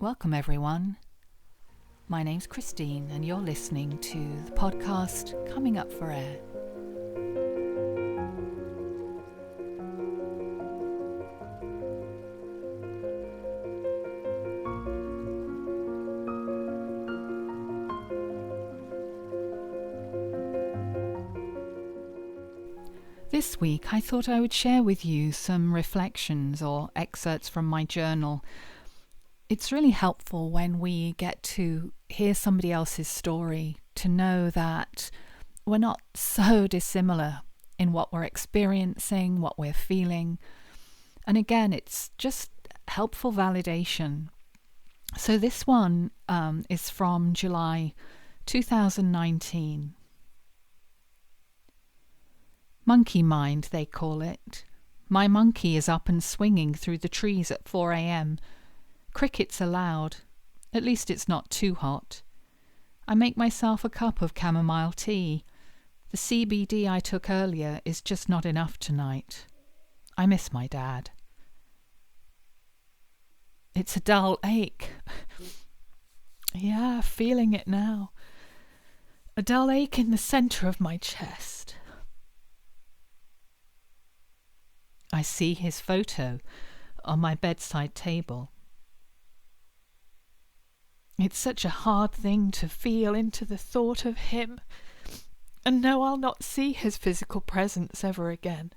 Welcome everyone. My name's Christine and you're listening to the podcast Coming Up for Air. This week I thought I would share with you some reflections or excerpts from my journal. It's really helpful when we get to hear somebody else's story to know that we're not so dissimilar in what we're experiencing, what we're feeling. And again, it's just helpful validation. So this one is from July 2019. Monkey mind, they call it. My monkey is up and swinging through the trees at 4 a.m. Crickets are loud. At least it's not too hot. I make myself a cup of chamomile tea. The CBD I took earlier is just not enough tonight. I miss my dad. It's a dull ache. Yeah, feeling it now. A dull ache in the centre of my chest. I see his photo on my bedside table. It's such a hard thing to feel into the thought of him and know I'll not see his physical presence ever again.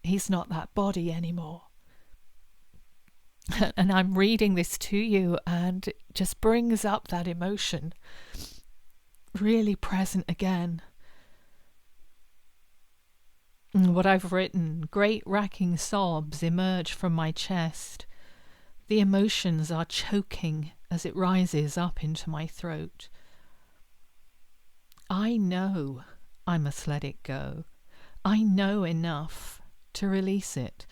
He's not that body anymore. And I'm reading this to you and it just brings up that emotion really present again. What I've written, great racking sobs emerge from my chest. The emotions are choking as it rises up into my throat. I know I must let it go. I know enough to release it,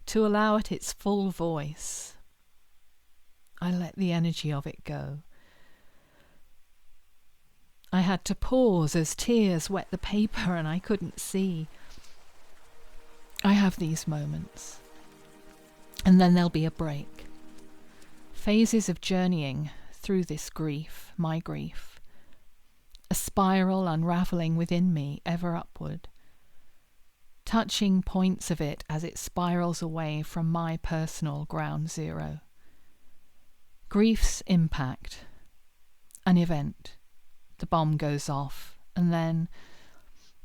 to allow it its full voice. I let the energy of it go. I had to pause as tears wet the paper and I couldn't see. I have these moments, and then there'll be a break. Phases of journeying through this grief, my grief. A spiral unravelling within me, ever upward. Touching points of it as it spirals away from my personal ground zero. Grief's impact. An event. The bomb goes off, and then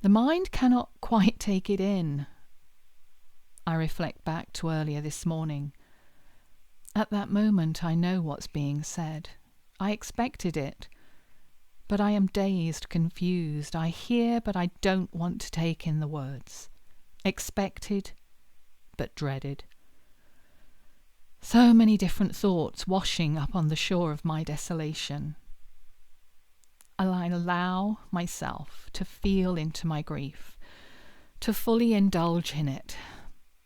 the mind cannot quite take it in. I reflect back to earlier this morning. At that moment I know what's being said. I expected it, but I am dazed, confused. I hear, but I don't want to take in the words. Expected, but dreaded. So many different thoughts washing up on the shore of my desolation. I allow myself to feel into my grief, to fully indulge in it.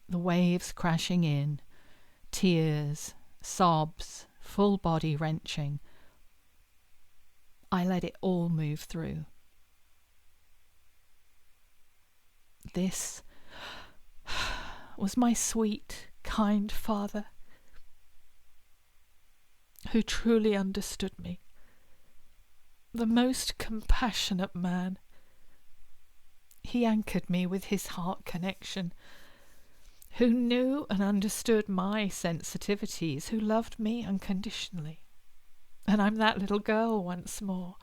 The waves crashing in, tears, sobs, full body wrenching. I let it all move through. This was my sweet, kind father, who truly understood me. The most compassionate man. He anchored me with his heart connection, who knew and understood my sensitivities, who loved me unconditionally. And I'm that little girl once more,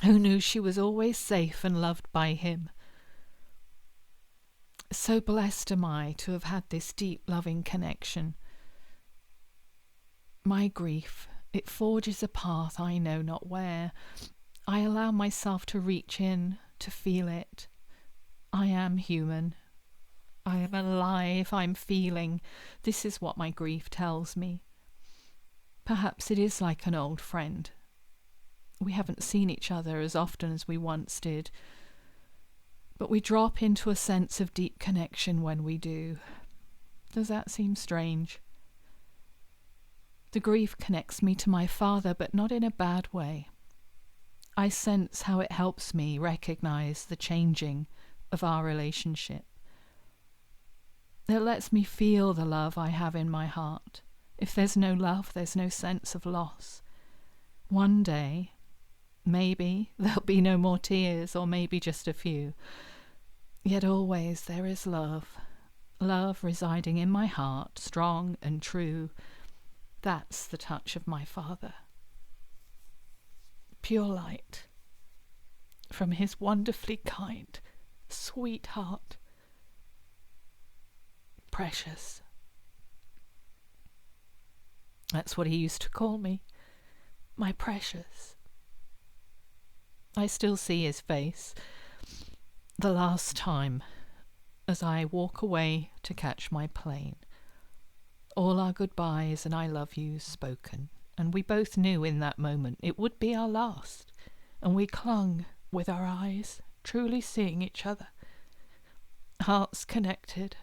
who knew she was always safe and loved by him. So blessed am I to have had this deep, loving connection. My grief, it forges a path I know not where. I allow myself to reach in, to feel it. I am human. I am alive, I'm feeling. This is what my grief tells me. Perhaps it is like an old friend. We haven't seen each other as often as we once did, but we drop into a sense of deep connection when we do. Does that seem strange? The grief connects me to my father, but not in a bad way. I sense how it helps me recognize the changing of our relationship. It lets me feel the love I have in my heart. If there's no love, there's no sense of loss. One day, maybe there'll be no more tears, or maybe just a few. Yet always there is love. Love residing in my heart, strong and true. That's the touch of my Father. Pure light from his wonderfully kind, sweet heart. Precious. That's what he used to call me, my precious. I still see his face, the last time, as I walk away to catch my plane. All our goodbyes and I love yous spoken, and we both knew in that moment it would be our last, and we clung with our eyes, truly seeing each other, hearts connected,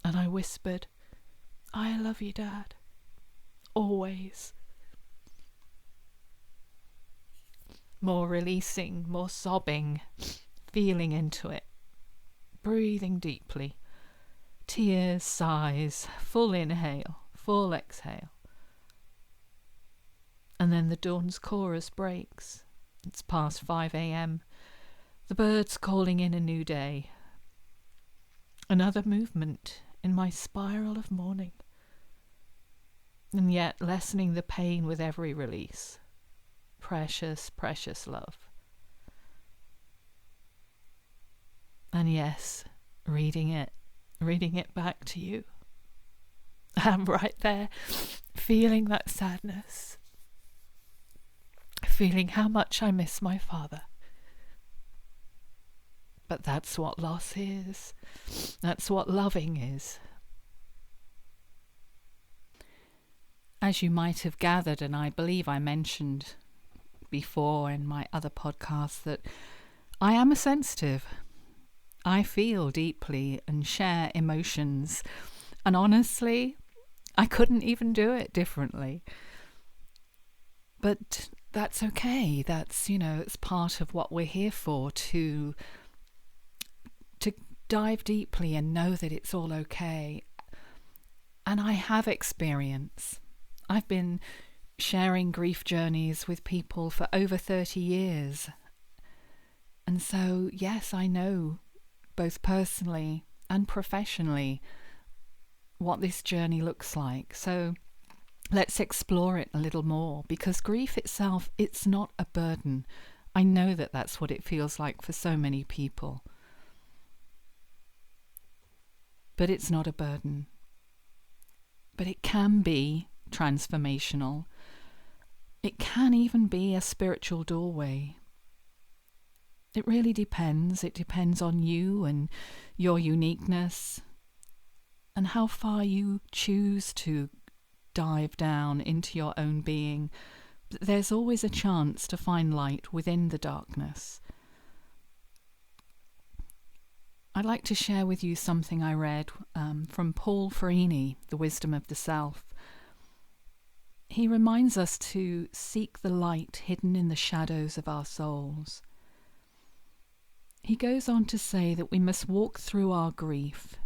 and I whispered, I love you, Dad, always. More releasing, more sobbing, feeling into it, breathing deeply, tears, sighs, full inhale, full exhale. And then the dawn's chorus breaks. It's past 5 a.m. The birds calling in a new day. Another movement in my spiral of mourning. And yet lessening the pain with every release. Precious, precious love. And yes, reading it back to you. I'm right there, feeling that sadness. Feeling how much I miss my father. But that's what loss is. That's what loving is. As you might have gathered, and I believe I mentioned before in my other podcasts, that I am a sensitive. I feel deeply and share emotions. And honestly, I couldn't even do it differently. But that's okay. That's, it's part of what we're here for, to dive deeply and know that it's all okay. And I have experience. I've been sharing grief journeys with people for over 30 years. And so, yes, I know both personally and professionally what this journey looks like. So let's explore it a little more, because grief itself, it's not a burden. I know that that's what it feels like for so many people. But it's not a burden. But it can be transformational. It can even be a spiritual doorway. It really depends. It depends on you and your uniqueness and how far you choose to dive down into your own being. There's always a chance to find light within the darkness. I'd like to share with you something I read from Paul Ferrini, The Wisdom of the Self. He reminds us to seek the light hidden in the shadows of our souls. He goes on to say that we must walk through our grief,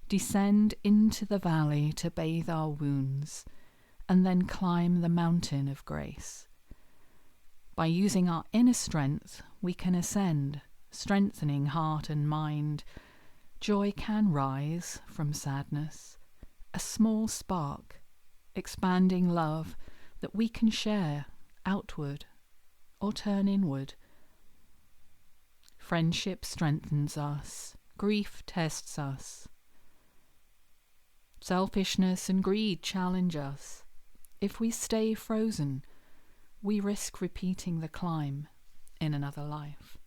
descend into the valley to bathe our wounds, and then climb the mountain of grace. By using our inner strength, we can ascend, strengthening heart and mind. Joy can rise from sadness, a small spark, expanding love that we can share outward or turn inward. Friendship strengthens us, grief tests us. Selfishness and greed challenge us. If we stay frozen, we risk repeating the climb in another life.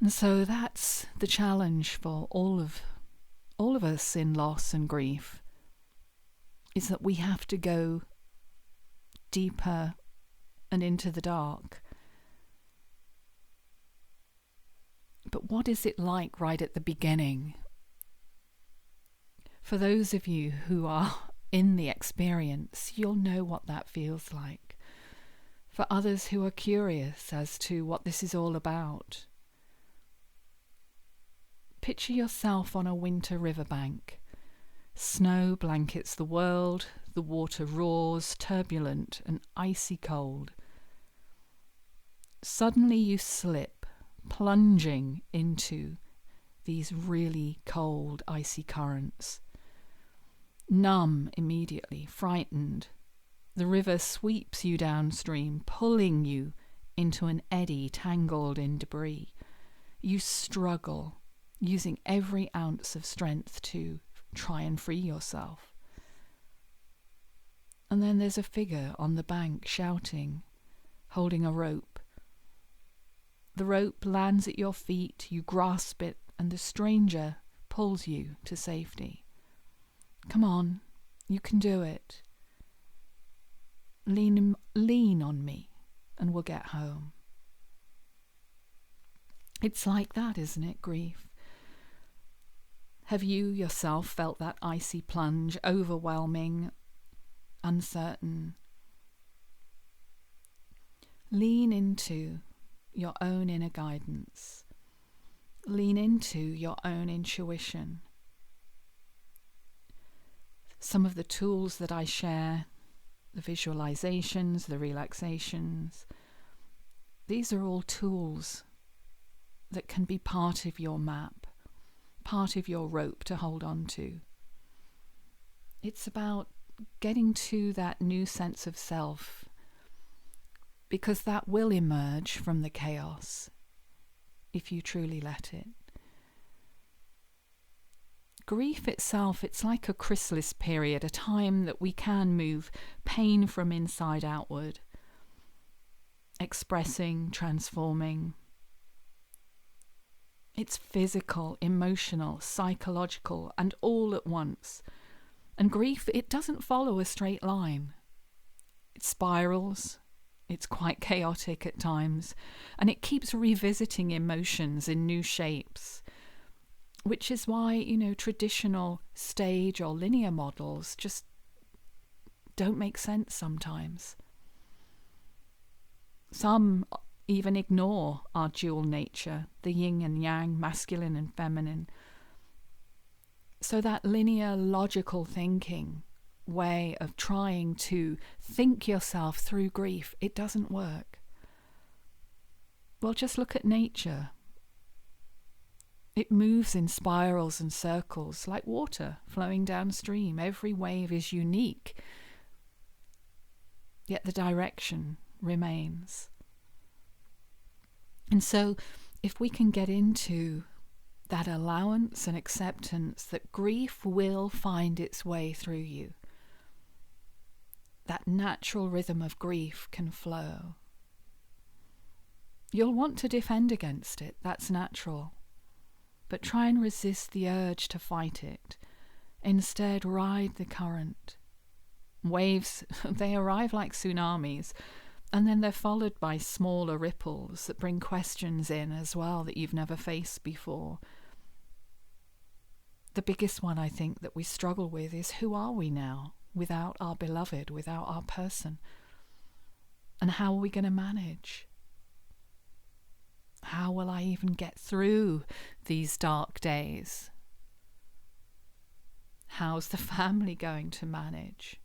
And so that's the challenge for all of us in loss and grief, is that we have to go deeper and into the dark. But what is it like right at the beginning? For those of you who are in the experience, you'll know what that feels like. For others who are curious as to what this is all about, Picture yourself on a winter riverbank. Snow blankets the world, the water roars, turbulent and icy cold. Suddenly you slip, plunging into these really cold, icy currents. Numb immediately, frightened, the river sweeps you downstream, pulling you into an eddy tangled in debris. You struggle, using every ounce of strength to try and free yourself. And then there's a figure on the bank shouting, holding a rope. The rope lands at your feet, you grasp it, and the stranger pulls you to safety. Come on, you can do it. Lean on me, and we'll get home. It's like that, isn't it, grief? Have you yourself felt that icy plunge, overwhelming, uncertain? Lean into your own inner guidance. Lean into your own intuition. Some of the tools that I share, the visualizations, the relaxations, these are all tools that can be part of your map, part of your rope to hold on to. It's about getting to that new sense of self, because that will emerge from the chaos if you truly let it. Grief itself, it's like a chrysalis period, a time that we can move pain from inside outward, expressing, transforming. It's physical, emotional, psychological, and all at once. And grief, it doesn't follow a straight line. It spirals. It's quite chaotic at times, and it keeps revisiting emotions in new shapes, which is why, traditional stage or linear models just don't make sense sometimes. Some even ignore our dual nature, the yin and yang, masculine and feminine. So that linear, logical thinking way of trying to think yourself through grief, it doesn't work. Well, just look at nature. It moves in spirals and circles like water flowing downstream. Every wave is unique, yet the direction remains. And so if we can get into that allowance and acceptance that grief will find its way through you, that natural rhythm of grief can flow. You'll want to defend against it, that's natural. But try and resist the urge to fight it. Instead, ride the current. Waves, they arrive like tsunamis, and then they're followed by smaller ripples that bring questions in as well that you've never faced before. The biggest one I think that we struggle with is, who are we now without our beloved, without our person? And how are we going to manage? How will I even get through these dark days? How's the family going to manage?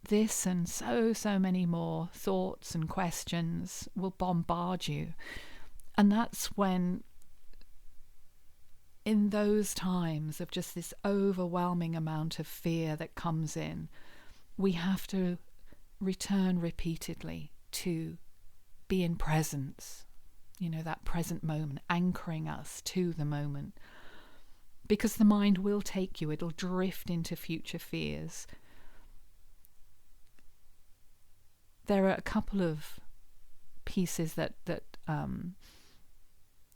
This and so many more thoughts and questions will bombard you. And that's when, in those times of just this overwhelming amount of fear that comes in, we have to return repeatedly to be in presence, that present moment, anchoring us to the moment. Because the mind will take you, it'll drift into future fears. There are a couple of pieces that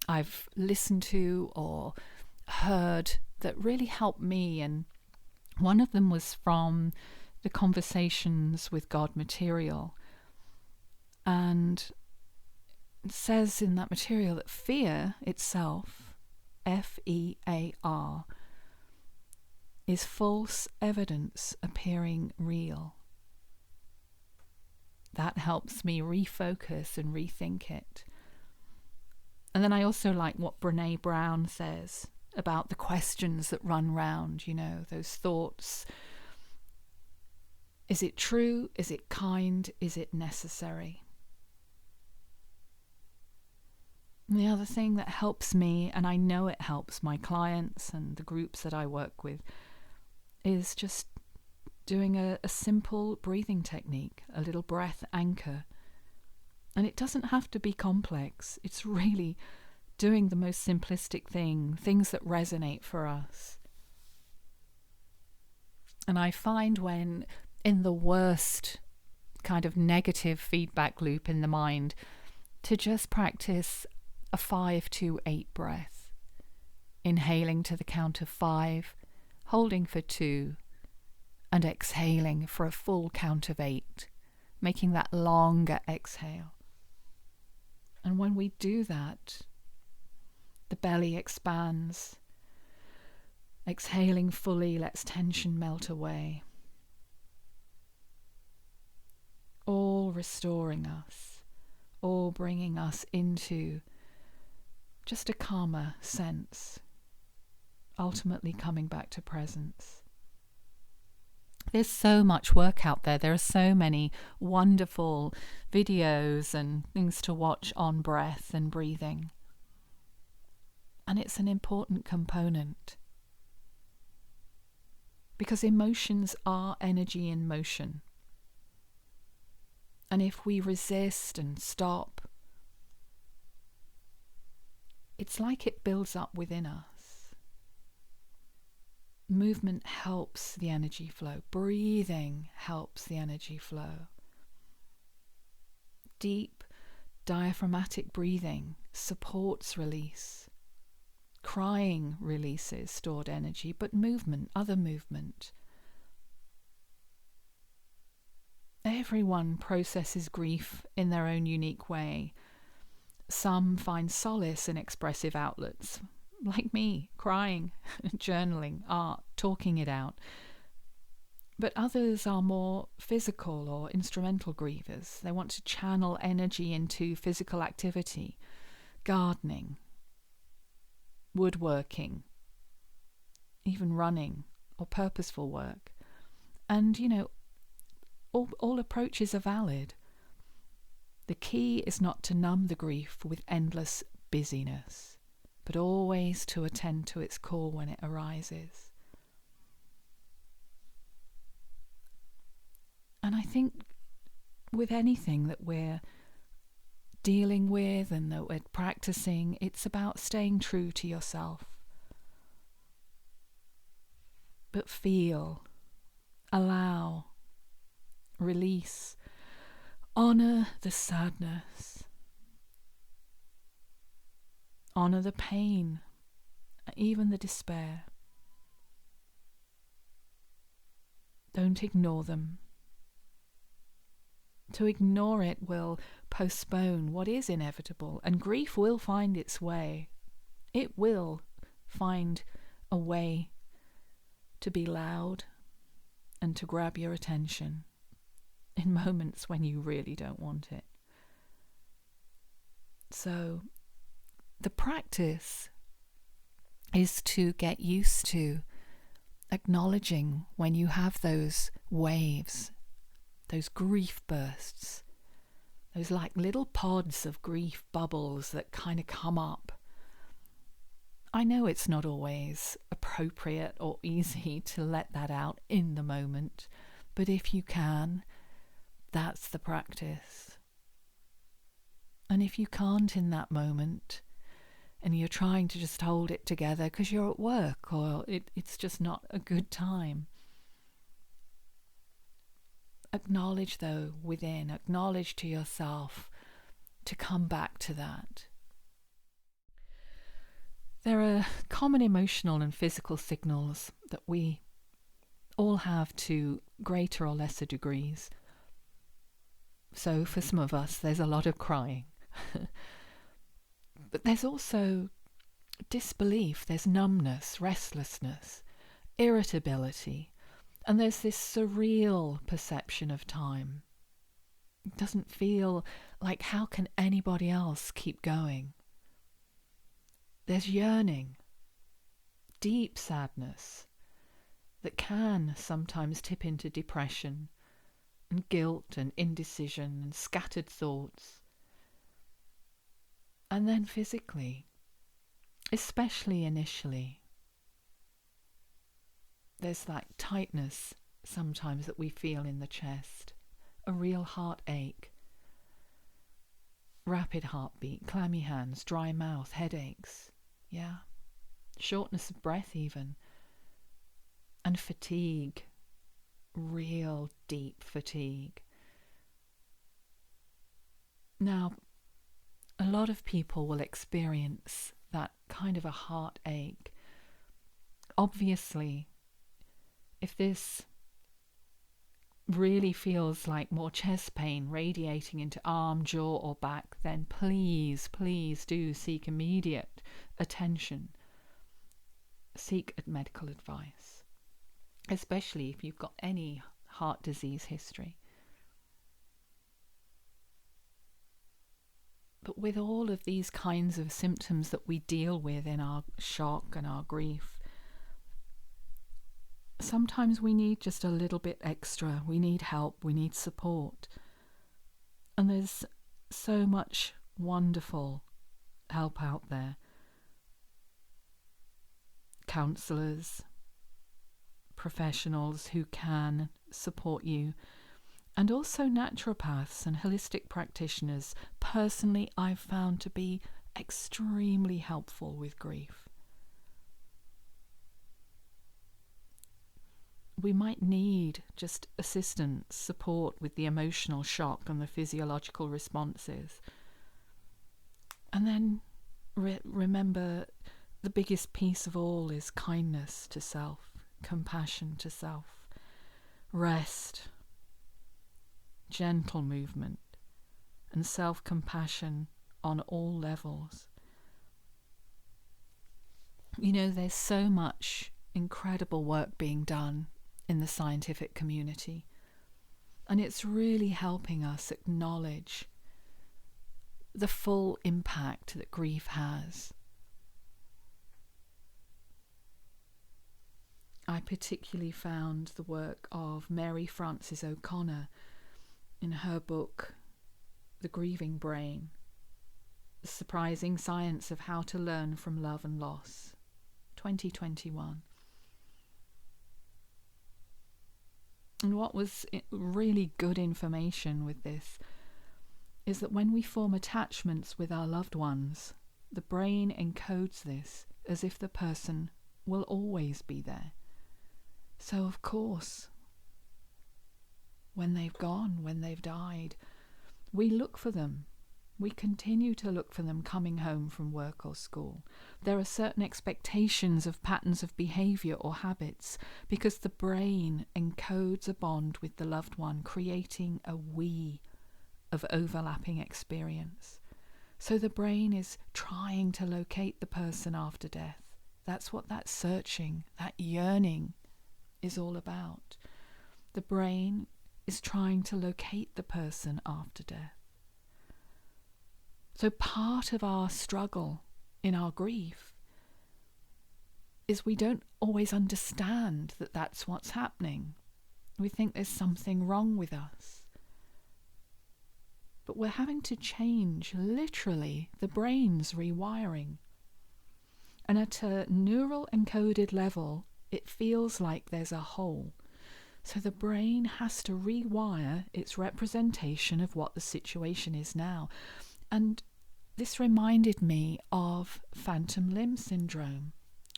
I've listened to or heard that really helped me, and one of them was from the Conversations with God material. And it says in that material that fear itself, F-E-A-R, is false evidence appearing real. That helps me refocus and rethink it. And then I also like what Brene Brown says about the questions that run round, those thoughts. Is it true? Is it kind? Is it necessary? And the other thing that helps me, and I know it helps my clients and the groups that I work with, is just doing a simple breathing technique, a little breath anchor. And it doesn't have to be complex. It's really doing the most simplistic things that resonate for us. And I find when in the worst kind of negative feedback loop in the mind, to just practice a 5-2-8 breath, inhaling to the count of 5, holding for 2, and exhaling for a full count of 8, making that longer exhale. And when we do that, the belly expands. Exhaling fully lets tension melt away. All restoring us, all bringing us into just a calmer sense, ultimately coming back to presence. There's so much work out there. There are so many wonderful videos and things to watch on breath and breathing. And it's an important component. Because emotions are energy in motion. And if we resist and stop, it's like it builds up within us. Movement helps the energy flow. Breathing helps the energy flow. Deep diaphragmatic breathing supports release. Crying releases stored energy, but other movement. Everyone processes grief in their own unique way. Some find solace in expressive outlets, like me, crying, journaling, art, talking it out. But others are more physical or instrumental grievers. They want to channel energy into physical activity, gardening, woodworking, even running or purposeful work. And, all approaches are valid. The key is not to numb the grief with endless busyness, but always to attend to its call when it arises. And I think with anything that we're dealing with and that we're practicing, it's about staying true to yourself. But feel, allow, release, honor the sadness, honor the pain, even the despair. Don't ignore them. To ignore it will postpone what is inevitable, and grief will find its way. It will find a way to be loud and to grab your attention in moments when you really don't want it. So the practice is to get used to acknowledging when you have those waves, those grief bursts, those like little pods of grief bubbles that kind of come up. I know it's not always appropriate or easy to let that out in the moment, but if you can, that's the practice. And if you can't in that moment, and you're trying to just hold it together because you're at work or it's just not a good time, acknowledge though within, acknowledge to yourself to come back to that. There are common emotional and physical signals that we all have to greater or lesser degrees. So for some of us, there's a lot of crying. But there's also disbelief, there's numbness, restlessness, irritability, and there's this surreal perception of time. It doesn't feel like how can anybody else keep going? There's yearning, deep sadness that can sometimes tip into depression and guilt and indecision and scattered thoughts. And then physically, especially initially, there's that tightness sometimes that we feel in the chest, a real heartache, rapid heartbeat, clammy hands, dry mouth, headaches, shortness of breath even, and fatigue, real deep fatigue. Now, a lot of people will experience that kind of a heartache. Obviously, if this really feels like more chest pain radiating into arm, jaw or back, then please do seek immediate attention. Seek medical advice, especially if you've got any heart disease history. But with all of these kinds of symptoms that we deal with in our shock and our grief, sometimes we need just a little bit extra. We need help, we need support. And there's so much wonderful help out there. Counsellors, professionals who can support you, and also naturopaths and holistic practitioners. Personally, I've found to be extremely helpful with grief. We might need just assistance, support with the emotional shock and the physiological responses. And then remember, the biggest piece of all is kindness to self, compassion to self, rest, gentle movement, and self-compassion on all levels. You know, there's so much incredible work being done in the scientific community, and it's really helping us acknowledge the full impact that grief has. I particularly found the work of Mary Frances O'Connor in her book The Grieving Brain, The Surprising Science of How to Learn from Love and Loss, 2021. And what was really good information with this is that when we form attachments with our loved ones, the brain encodes this as if the person will always be there. So of course, when they've gone, when they've died, we look for them. We continue to look for them coming home from work or school. There are certain expectations of patterns of behaviour or habits because the brain encodes a bond with the loved one, creating a we of overlapping experience. So the brain is trying to locate the person after death. That's what that searching, that yearning is all about. The brain is trying to locate the person after death. So part of our struggle in our grief is we don't always understand that that's what's happening. We think there's something wrong with us. But we're having to change, literally, the brain's rewiring. And at a neural encoded level, it feels like there's a hole. So the brain has to rewire its representation of what the situation is now. And this reminded me of phantom limb syndrome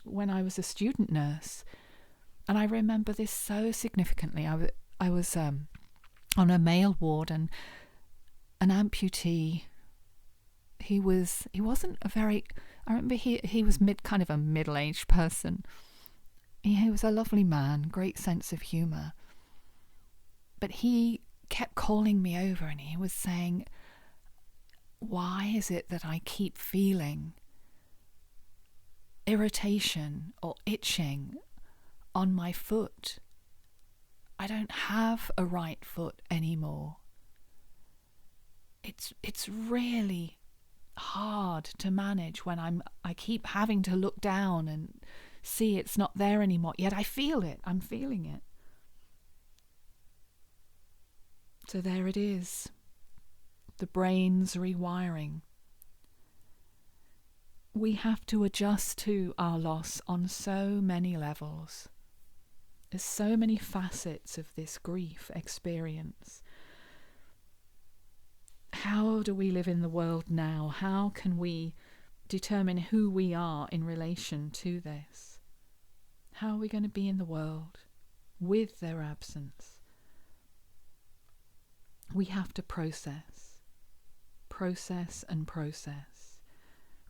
when I was a student nurse. And I remember this so significantly. I was on a male ward, and an amputee, he wasn't a very, I remember he was kind of a middle-aged person. He was a lovely man, great sense of humour. But he kept calling me over and he was saying, why is it that I keep feeling irritation or itching on my foot? I don't have a right foot anymore. It's really hard to manage when I keep having to look down and see it's not there anymore, yet I feel it. I'm feeling it. So there it is. The brain's rewiring. We have to adjust to our loss on so many levels. There's so many facets of this grief experience. How do we live in the world now? How can we determine who we are in relation to this? How are we going to be in the world with their absence? We have to process and process,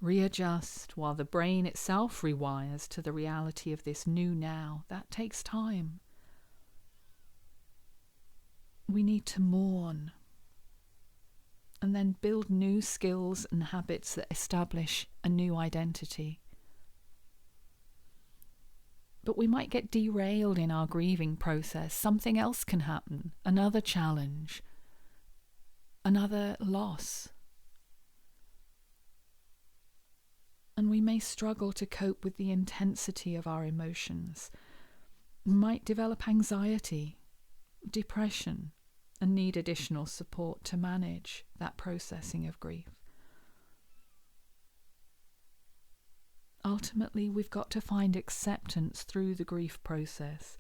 readjust while the brain itself rewires to the reality of this new now. That takes time. We need to mourn and then build new skills and habits that establish a new identity. But we might get derailed in our grieving process. Something else can happen, another challenge, another loss. And we may struggle to cope with the intensity of our emotions. We might develop anxiety, depression, and need additional support to manage that processing of grief. Ultimately, we've got to find acceptance through the grief process,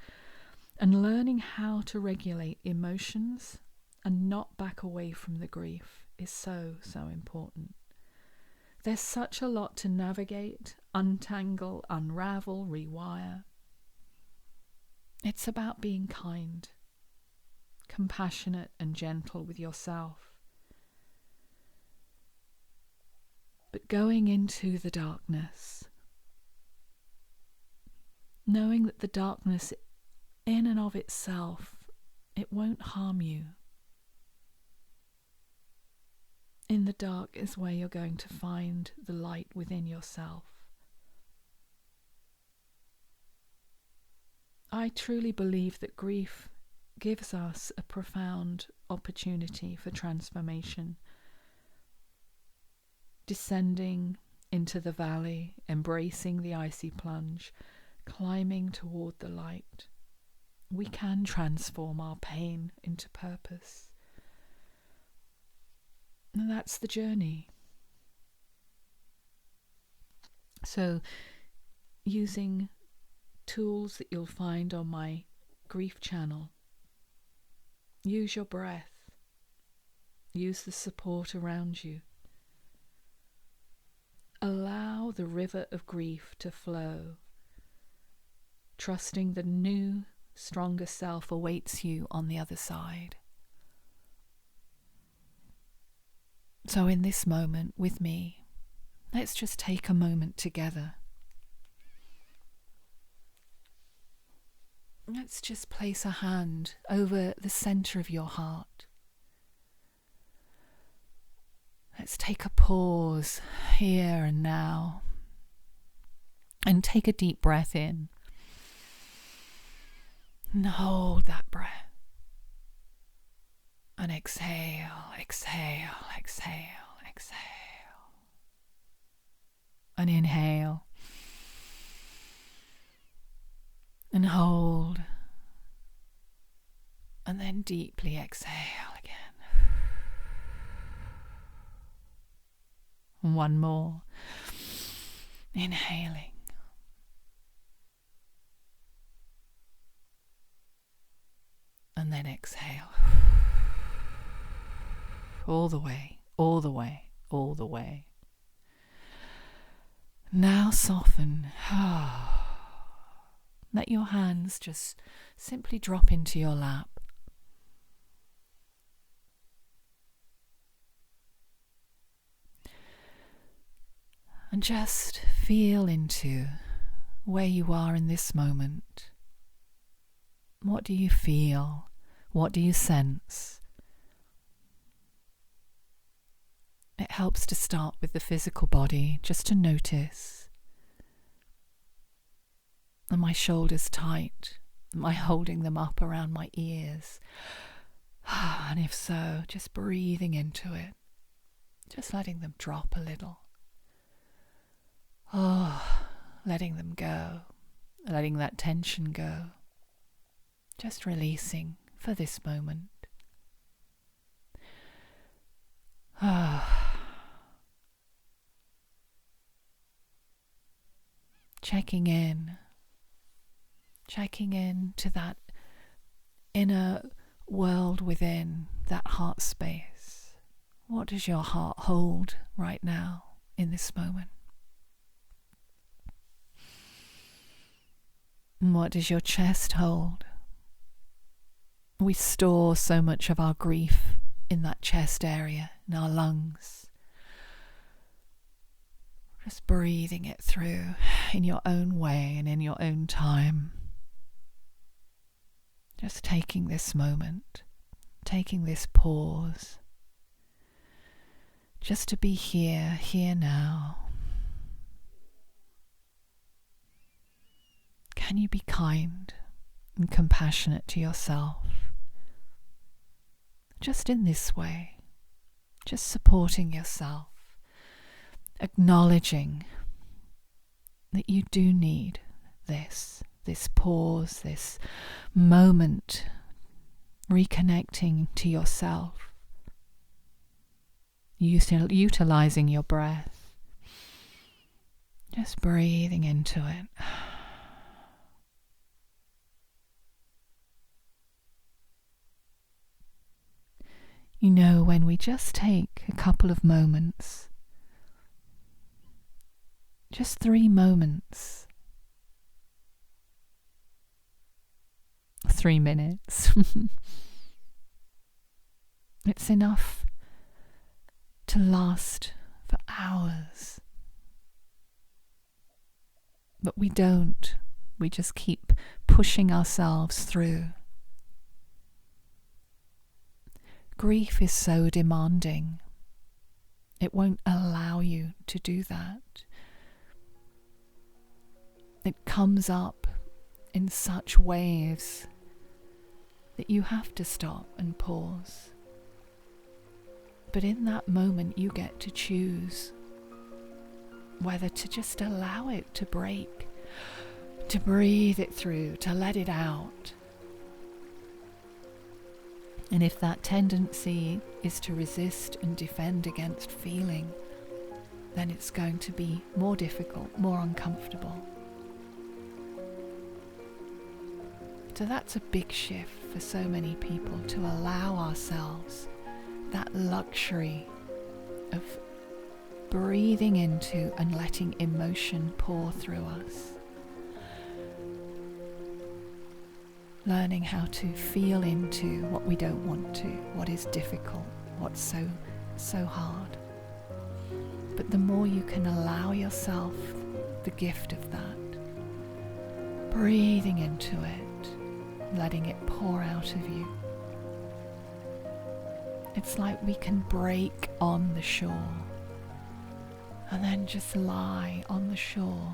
and learning how to regulate emotions and not back away from the grief is so important. There's such a lot to navigate, untangle, unravel, rewire. It's about being kind, compassionate and gentle with yourself. But going into the darkness, knowing that the darkness in and of itself, it won't harm you. In the dark is where you're going to find the light within yourself. I truly believe that grief gives us a profound opportunity for transformation. Descending into the valley, embracing the icy plunge, climbing toward the light, we can transform our pain into purpose. And that's the journey. So, using tools that you'll find on my grief channel, use your breath, use the support around you. Allow the river of grief to flow, trusting the new, stronger self awaits you on the other side. So in this moment with me, let's just take a moment together. Let's just place a hand over the center of your heart. Let's take a pause here and now and take a deep breath in. And hold that breath. And exhale, exhale, exhale, exhale. And inhale. And hold. And then deeply exhale again. One more. Inhaling. And then exhale. All the way, all the way, all the way. Now soften. Let your hands just simply drop into your lap. And just feel into where you are in this moment. What do you feel? What do you sense? It helps to start with the physical body, just to notice. Are my shoulders tight? Am I holding them up around my ears? And if so, just breathing into it. Just letting them drop a little. Oh, letting them go, letting that tension go. Just releasing for this moment. Ah. Checking in to that inner world within, that heart space. What does your heart hold right now in this moment? And what does your chest hold? We store so much of our grief in that chest area, in our lungs. Just breathing it through in your own way and in your own time. Just taking this moment, taking this pause, just to be here now. Can you be kind and compassionate to yourself? Just in this way, just supporting yourself, acknowledging that you do need this pause, this moment, reconnecting to yourself, utilizing your breath, just breathing into it. You know, when we just take a couple of moments, just 3 moments, 3 minutes, it's enough to last for hours. But we don't. We just keep pushing ourselves through. Grief is so demanding. It won't allow you to do that. It comes up in such waves that you have to stop and pause. But in that moment, you get to choose whether to just allow it to break, to breathe it through, to let it out. And if that tendency is to resist and defend against feeling, then it's going to be more difficult, more uncomfortable. So that's a big shift for so many people, to allow ourselves that luxury of breathing into and letting emotion pour through us. Learning how to feel into what we don't want to, what is difficult, what's so hard. But the more you can allow yourself the gift of that, breathing into it, letting it pour out of you, it's like we can break on the shore and then just lie on the shore,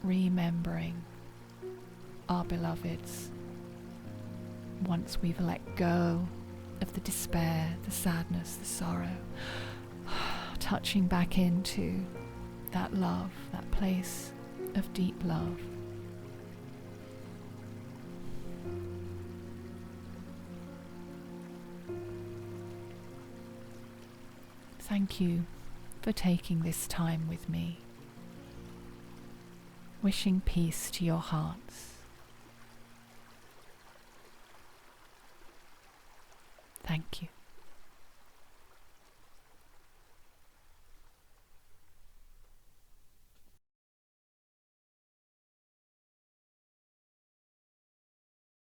remembering our beloveds. Once we've let go of the despair, the sadness, the sorrow, touching back into that love, that place of deep love. Thank you for taking this time with me. Wishing peace to your hearts. Thank you.